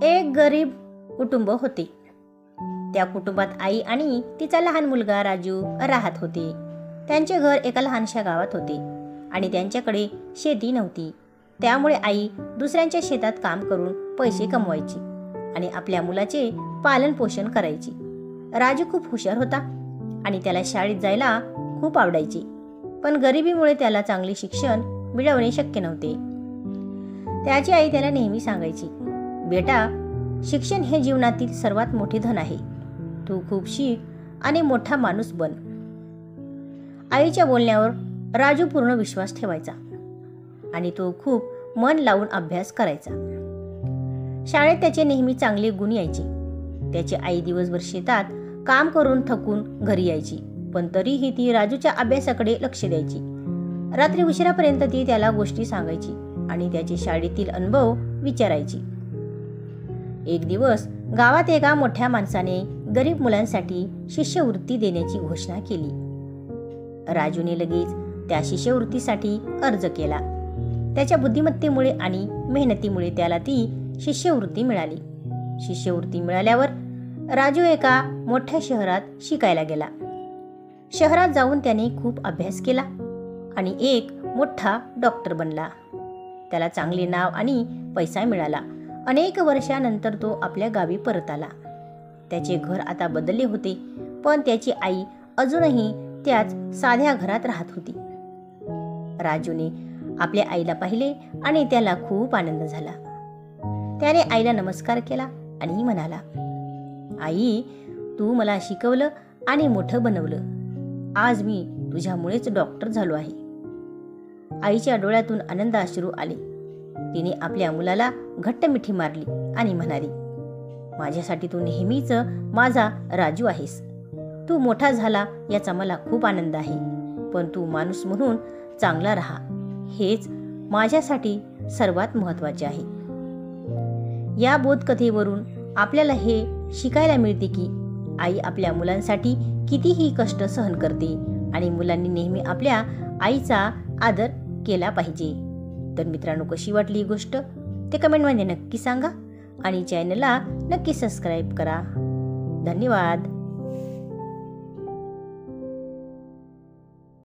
एक गरीब कुटुंब होते. त्या कुटुंबात आई आणि तिचा लहान मुलगा राजू राहत होते. त्यांचे घर एका लहानशा गावात होते आणि त्यांच्याकडे शेती नव्हती. त्यामुळे आई दुसऱ्यांच्या शेतात काम करून पैसे कमवायची आणि आपल्या मुलाचे पालन पोषण करायची. राजू खूप हुशार होता आणि त्याला शाळेत जायला खूप आवडायचे. पण गरिबीमुळे त्याला चांगले शिक्षण मिळवणे शक्य नव्हते. त्याची आई त्याला नेहमी सांगायची, बेटा, शिक्षण हे जीवनातील सर्वात मोठे धन आहे. तू खूप शिक आणि मोठा माणूस बन. आईच्या बोलण्यावर राजू पूर्ण विश्वास ठेवायचा आणि तो खूप मन लावून अभ्यास करायचा. शाळेत त्याचे नेहमी चांगले गुण यायचे. त्याची आई दिवसभर शेतात काम करून थकून घरी यायची, पण तरीही ती राजूच्या अभ्यासाकडे लक्ष द्यायची. रात्री उशिरापर्यंत ती त्याला गोष्टी सांगायची आणि त्याचे शाळेतील अनुभव विचारायची. एक दिवस गावात एका मोठ्या माणसाने गरीब मुलांसाठी शिष्यवृत्ती देण्याची घोषणा केली. राजूने लगेच त्या शिष्यवृत्तीसाठी अर्ज केला. त्याच्या बुद्धिमत्तेमुळे आणि मेहनतीमुळे त्याला ती शिष्यवृत्ती मिळाली. शिष्यवृत्ती मिळाल्यावर राजू एका मोठ्या शहरात शिकायला गेला. शहरात जाऊन त्याने खूप अभ्यास केला आणि एक मोठा डॉक्टर बनला. त्याला चांगले नाव आणि पैसा मिळाला. अनेक वर्षानंतर तो आपल्या गावी परत आला. त्याचे घर आता बदलले होते, पण त्याची आई अजूनही त्याच साध्या घरात राहत होती. राजूने आपल्या आईला पाहिले आणि त्याला खूप आनंद झाला. त्याने आईला नमस्कार केला आणि म्हणाला, आई, तू मला शिकवलं आणि मोठं बनवलं. आज मी तुझ्यामुळेच डॉक्टर झालो आहे. आईच्या डोळ्यातून आनंद अश्रू आले. तिने आपल्या मुलाला घट्ट मिठी मारली आणि म्हणाली, माझ्यासाठी तू नेहमीच माझा राजू आहेस. तू मोठा झाला याचा मला खूप आनंद आहे, पण तू माणूस म्हणून चांगला राहा, हेच माझ्यासाठी सर्वात महत्त्वाचे आहे. या बोधकथेवरून आपल्याला हे शिकायला मिळते की आई आपल्या मुलांसाठी कितीही कष्ट सहन करते आणि मुलांनी नेहमी आपल्या आईचा आदर केला पाहिजे. तर मित्रांनो, कशी वाटली ही गोष्ट ते कमेंटमध्ये नक्की सांगा आणि चॅनलला नक्की सबस्क्राईब करा. धन्यवाद.